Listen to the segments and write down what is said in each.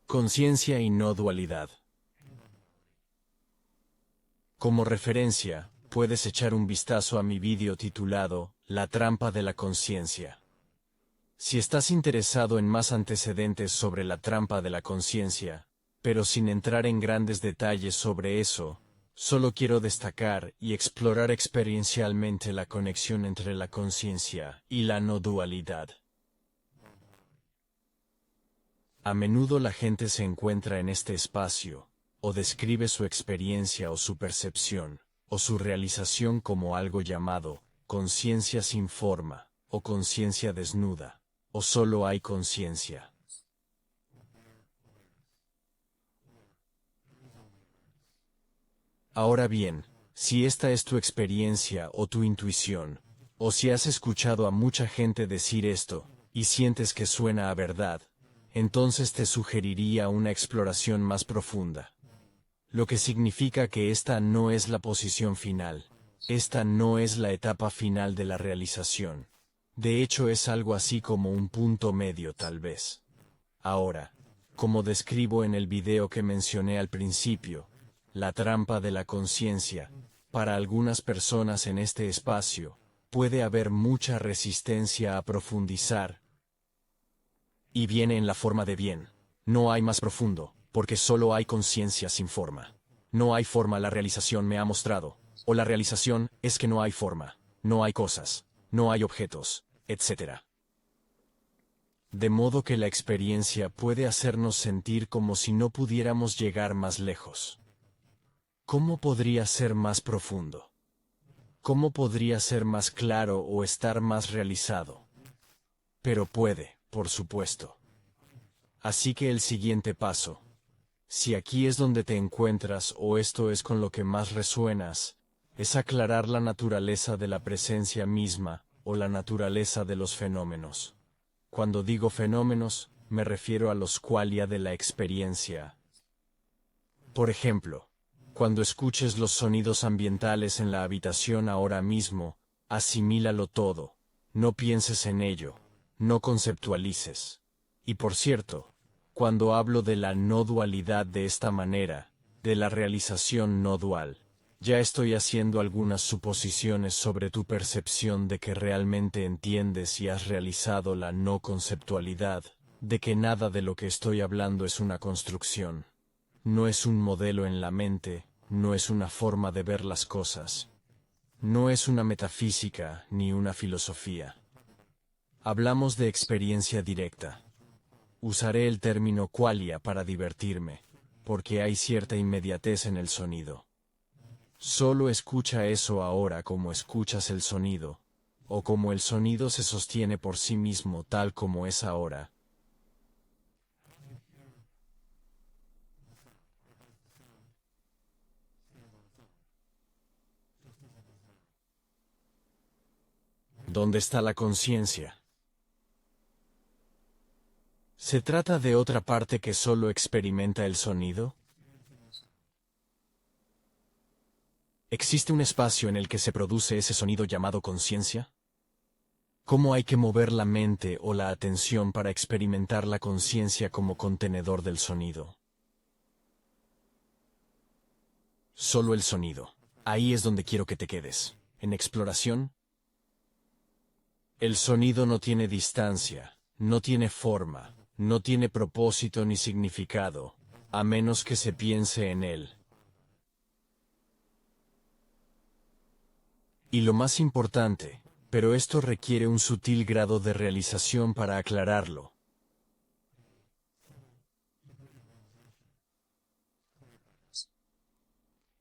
Conciencia y no dualidad. Como referencia, puedes echar un vistazo a mi vídeo titulado La trampa de la conciencia. Si estás interesado en más antecedentes sobre la trampa de la conciencia, pero sin entrar en grandes detalles sobre eso, solo quiero destacar y explorar experiencialmente la conexión entre la conciencia y la no dualidad. A menudo la gente se encuentra en este espacio, o describe su experiencia o su percepción, o su realización como algo llamado conciencia sin forma, o conciencia desnuda, o solo hay conciencia. Ahora bien, si esta es tu experiencia o tu intuición, o si has escuchado a mucha gente decir esto, y sientes que suena a verdad, entonces te sugeriría una exploración más profunda. Lo que significa que esta no es la posición final, esta no es la etapa final de la realización. De hecho es algo así como un punto medio tal vez. Ahora, como describo en el video que mencioné al principio, la trampa de la conciencia, para algunas personas en este espacio, puede haber mucha resistencia a profundizar, y viene en la forma de bien. No hay más profundo, porque solo hay conciencia sin forma. No hay forma, la realización me ha mostrado, o la realización es que no hay forma, no hay cosas, no hay objetos, etc. De modo que la experiencia puede hacernos sentir como si no pudiéramos llegar más lejos. ¿Cómo podría ser más profundo? ¿Cómo podría ser más claro o estar más realizado? Pero puede, por supuesto. Así que el siguiente paso, si aquí es donde te encuentras o esto es con lo que más resuenas, es aclarar la naturaleza de la presencia misma o la naturaleza de los fenómenos. Cuando digo fenómenos, me refiero a los qualia de la experiencia. Por ejemplo, cuando escuches los sonidos ambientales en la habitación ahora mismo, asimílalo todo, no pienses en ello, no conceptualices. Y por cierto, cuando hablo de la no dualidad de esta manera, de la realización no dual, ya estoy haciendo algunas suposiciones sobre tu percepción de que realmente entiendes y has realizado la no conceptualidad, de que nada de lo que estoy hablando es una construcción. No es un modelo en la mente, no es una forma de ver las cosas. No es una metafísica ni una filosofía. Hablamos de experiencia directa. Usaré el término qualia para divertirme, porque hay cierta inmediatez en el sonido. Solo escucha eso ahora como escuchas el sonido, o como el sonido se sostiene por sí mismo tal como es ahora. ¿Dónde está la conciencia? ¿Se trata de otra parte que solo experimenta el sonido? ¿Existe un espacio en el que se produce ese sonido llamado conciencia? ¿Cómo hay que mover la mente o la atención para experimentar la conciencia como contenedor del sonido? Solo el sonido. Ahí es donde quiero que te quedes. ¿En exploración? El sonido no tiene distancia, no tiene forma, no tiene propósito ni significado, a menos que se piense en él. Y lo más importante, pero esto requiere un sutil grado de realización para aclararlo.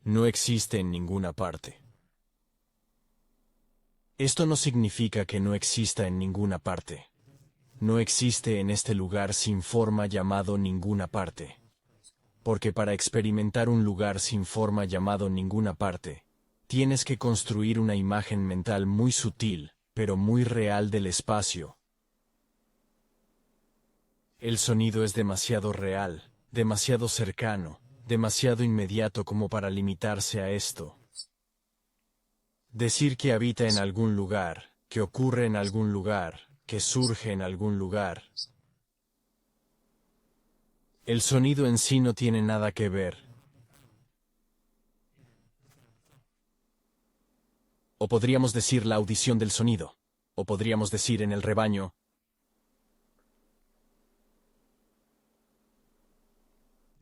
No existe en ninguna parte. Esto no significa que no exista en ninguna parte. No existe en este lugar sin forma llamado ninguna parte. Porque para experimentar un lugar sin forma llamado ninguna parte, tienes que construir una imagen mental muy sutil, pero muy real del espacio. El sonido es demasiado real, demasiado cercano, demasiado inmediato como para limitarse a esto. Decir que habita en algún lugar, que ocurre en algún lugar, que surge en algún lugar. El sonido en sí no tiene nada que ver. O podríamos decir la audición del sonido. O podríamos decir en el rebaño.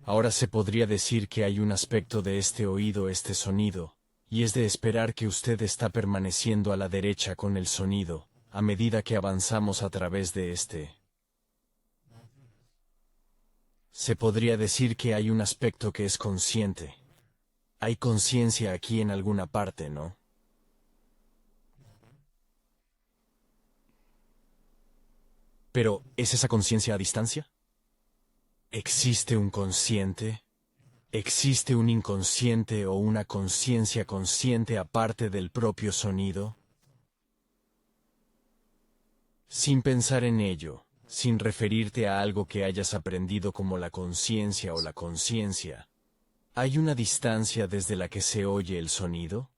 Ahora se podría decir que hay un aspecto de este oído, este sonido, y es de esperar que usted está permaneciendo a la derecha con el sonido, a medida que avanzamos a través de este. Se podría decir que hay un aspecto que es consciente. Hay conciencia aquí en alguna parte, ¿no? Pero, ¿es esa conciencia a distancia? ¿Existe un consciente? ¿Existe un inconsciente o una conciencia consciente aparte del propio sonido? Sin pensar en ello, sin referirte a algo que hayas aprendido como la conciencia o la conciencia, ¿hay una distancia desde la que se oye el sonido?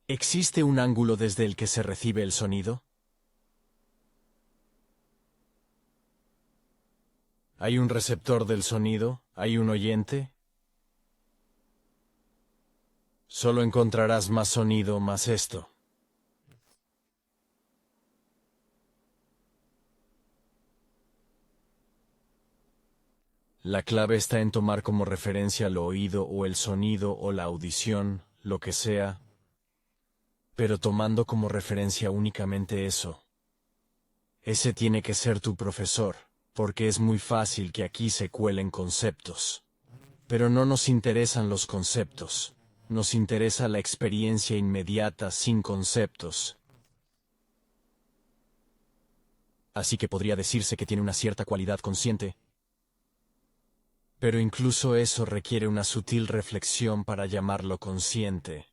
¿Existe un ángulo desde el que se recibe el sonido? ¿Hay un receptor del sonido? ¿Hay un oyente? Solo encontrarás más sonido, más esto. La clave está en tomar como referencia el oído o el sonido o la audición, lo que sea, pero tomando como referencia únicamente eso. Ese tiene que ser tu profesor, porque es muy fácil que aquí se cuelen conceptos. Pero no nos interesan los conceptos, nos interesa la experiencia inmediata sin conceptos. Así que podría decirse que tiene una cierta cualidad consciente. Pero incluso eso requiere una sutil reflexión para llamarlo consciente.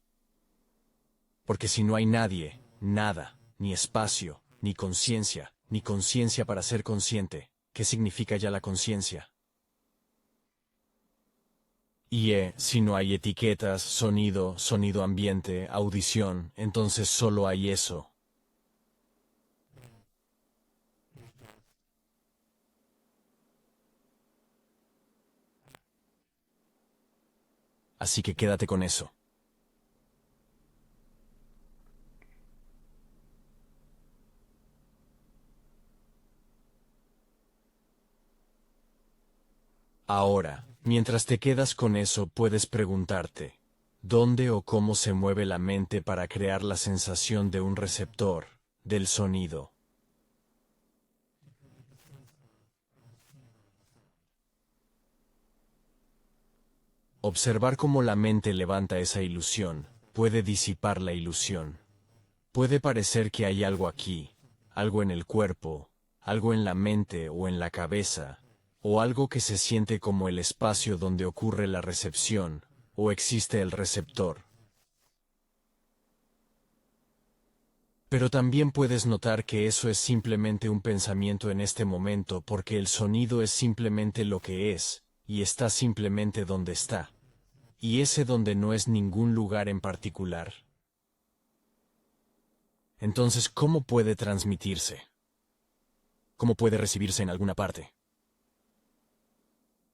Porque si no hay nadie, nada, ni espacio, ni conciencia para ser consciente, ¿qué significa ya la conciencia? Y si no hay etiquetas, sonido ambiente, audición, entonces solo hay eso. Así que quédate con eso. Ahora, mientras te quedas con eso, puedes preguntarte, ¿dónde o cómo se mueve la mente para crear la sensación de un receptor, del sonido? Observar cómo la mente levanta esa ilusión, puede disipar la ilusión. Puede parecer que hay algo aquí, algo en el cuerpo, algo en la mente o en la cabeza, o algo que se siente como el espacio donde ocurre la recepción, o existe el receptor. Pero también puedes notar que eso es simplemente un pensamiento en este momento porque el sonido es simplemente lo que es, y está simplemente donde está. Y ese donde no es ningún lugar en particular. Entonces, ¿cómo puede transmitirse? ¿Cómo puede recibirse en alguna parte?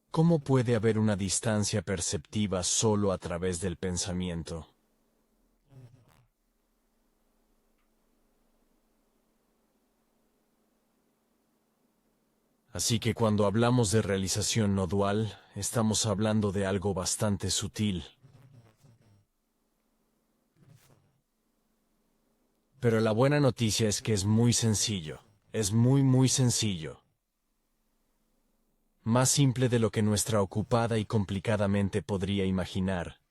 ¿Cómo puede haber una distancia perceptiva solo a través del pensamiento? Así que cuando hablamos de realización no dual, estamos hablando de algo bastante sutil. Pero la buena noticia es que es muy sencillo. Es muy sencillo. Más simple de lo que nuestra ocupada y complicada mente podría imaginar.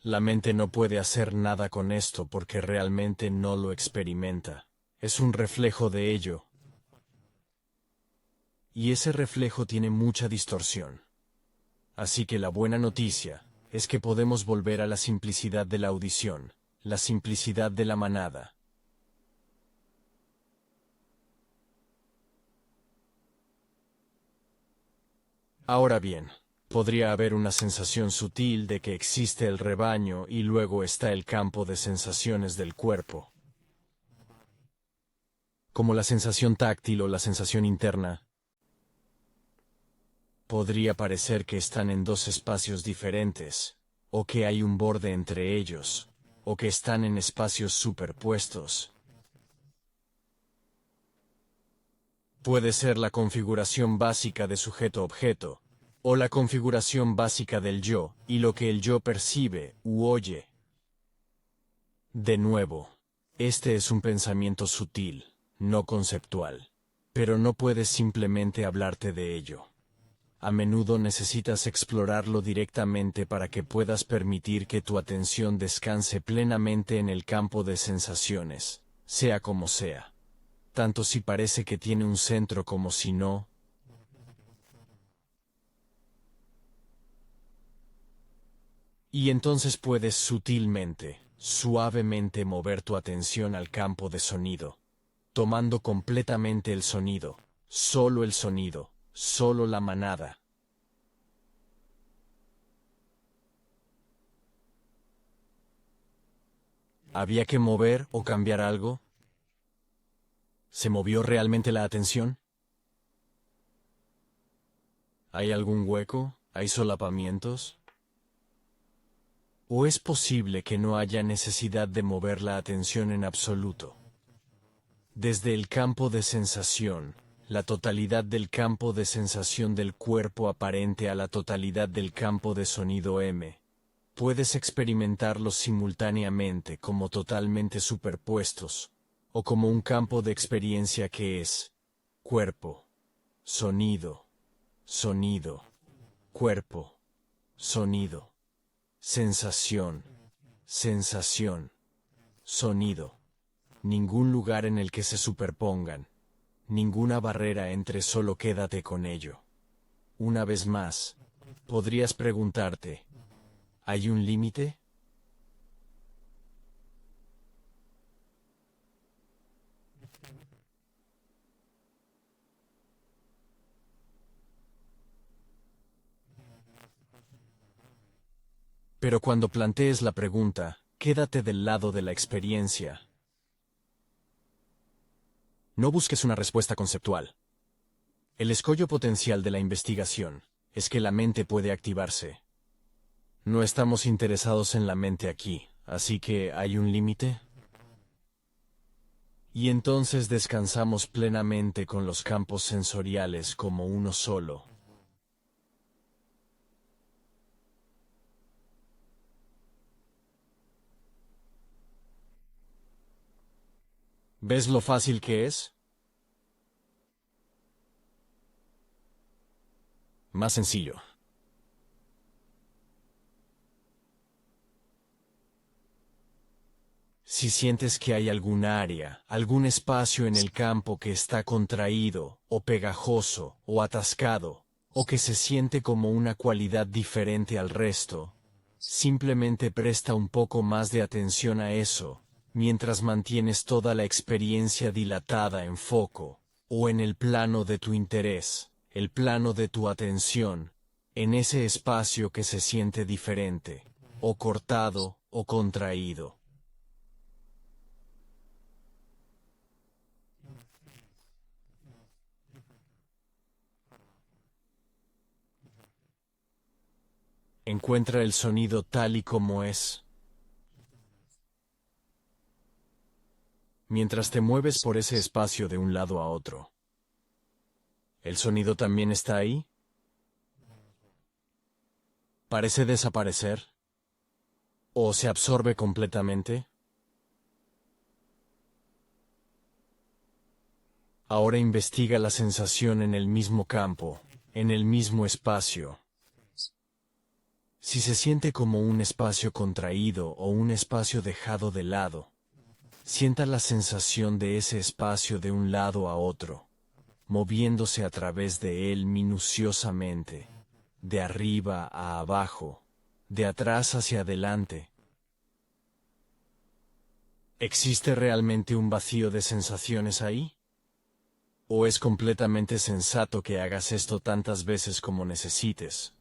La mente no puede hacer nada con esto porque realmente no lo experimenta. Es un reflejo de ello. Y ese reflejo tiene mucha distorsión. Así que la buena noticia es que podemos volver a la simplicidad de la audición, la simplicidad de la manada. Ahora bien, podría haber una sensación sutil de que existe el rebaño y luego está el campo de sensaciones del cuerpo. Como la sensación táctil o la sensación interna. Podría parecer que están en dos espacios diferentes, o que hay un borde entre ellos, o que están en espacios superpuestos. Puede ser la configuración básica de sujeto-objeto, o la configuración básica del yo, y lo que el yo percibe u oye. De nuevo, este es un pensamiento sutil, no conceptual, pero no puedes simplemente hablarte de ello. A menudo necesitas explorarlo directamente para que puedas permitir que tu atención descanse plenamente en el campo de sensaciones, sea como sea. Tanto si parece que tiene un centro como si no. Y entonces puedes sutilmente, suavemente mover tu atención al campo de sonido, tomando completamente el sonido, solo la manada. ¿Había que mover o cambiar algo? ¿Se movió realmente la atención? ¿Hay algún hueco? ¿Hay solapamientos? ¿O es posible que no haya necesidad de mover la atención en absoluto? Desde el campo de sensación, la totalidad del campo de sensación del cuerpo aparente a la totalidad del campo de sonido M. Puedes experimentarlos simultáneamente como totalmente superpuestos, o como un campo de experiencia que es cuerpo, sonido, sonido, cuerpo, sonido, sensación, sensación, sonido. Ningún lugar en el que se superpongan, ninguna barrera entre, solo quédate con ello. Una vez más, podrías preguntarte, ¿hay un límite? Pero cuando plantees la pregunta, quédate del lado de la experiencia. No busques una respuesta conceptual. El escollo potencial de la investigación es que la mente puede activarse. No estamos interesados en la mente aquí, así que ¿hay un límite? Y entonces descansamos plenamente con los campos sensoriales como uno solo. ¿Ves lo fácil que es? Más sencillo. Si sientes que hay algún área, algún espacio en el campo que está contraído, o pegajoso, o atascado, o que se siente como una cualidad diferente al resto, simplemente presta un poco más de atención a eso, mientras mantienes toda la experiencia dilatada en foco, o en el plano de tu interés, el plano de tu atención, en ese espacio que se siente diferente, o cortado, o contraído. Encuentra el sonido tal y como es. Mientras te mueves por ese espacio de un lado a otro. ¿El sonido también está ahí? ¿Parece desaparecer? ¿O se absorbe completamente? Ahora investiga la sensación en el mismo campo, en el mismo espacio. Si se siente como un espacio contraído o un espacio dejado de lado, sienta la sensación de ese espacio de un lado a otro, moviéndose a través de él minuciosamente, de arriba a abajo, de atrás hacia adelante. ¿Existe realmente un vacío de sensaciones ahí? ¿O es completamente sensato que hagas esto tantas veces como necesites?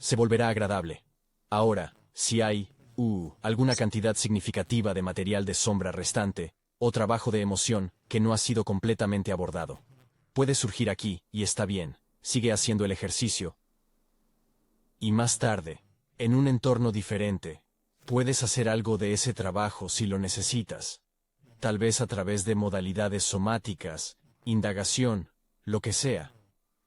Se volverá agradable. Ahora, si hay, alguna cantidad significativa de material de sombra restante, o trabajo de emoción, que no ha sido completamente abordado. Puede surgir aquí, y está bien, sigue haciendo el ejercicio. Y más tarde, en un entorno diferente, puedes hacer algo de ese trabajo si lo necesitas. Tal vez a través de modalidades somáticas, indagación, lo que sea.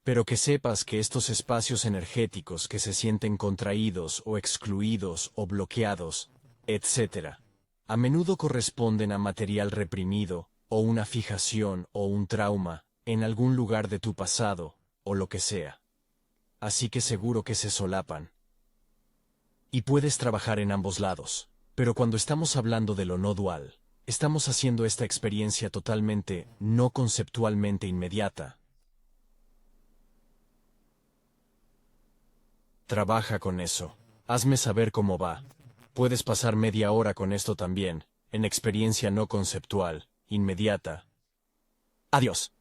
Pero que sepas que estos espacios energéticos que se sienten contraídos o excluidos o bloqueados, etc., a menudo corresponden a material reprimido, o una fijación o un trauma, en algún lugar de tu pasado, o lo que sea. Así que seguro que se solapan. Y puedes trabajar en ambos lados. Pero cuando estamos hablando de lo no dual, estamos haciendo esta experiencia totalmente, no conceptualmente inmediata. Trabaja con eso. Hazme saber cómo va. Puedes pasar media hora con esto también, en experiencia no conceptual, inmediata. Adiós.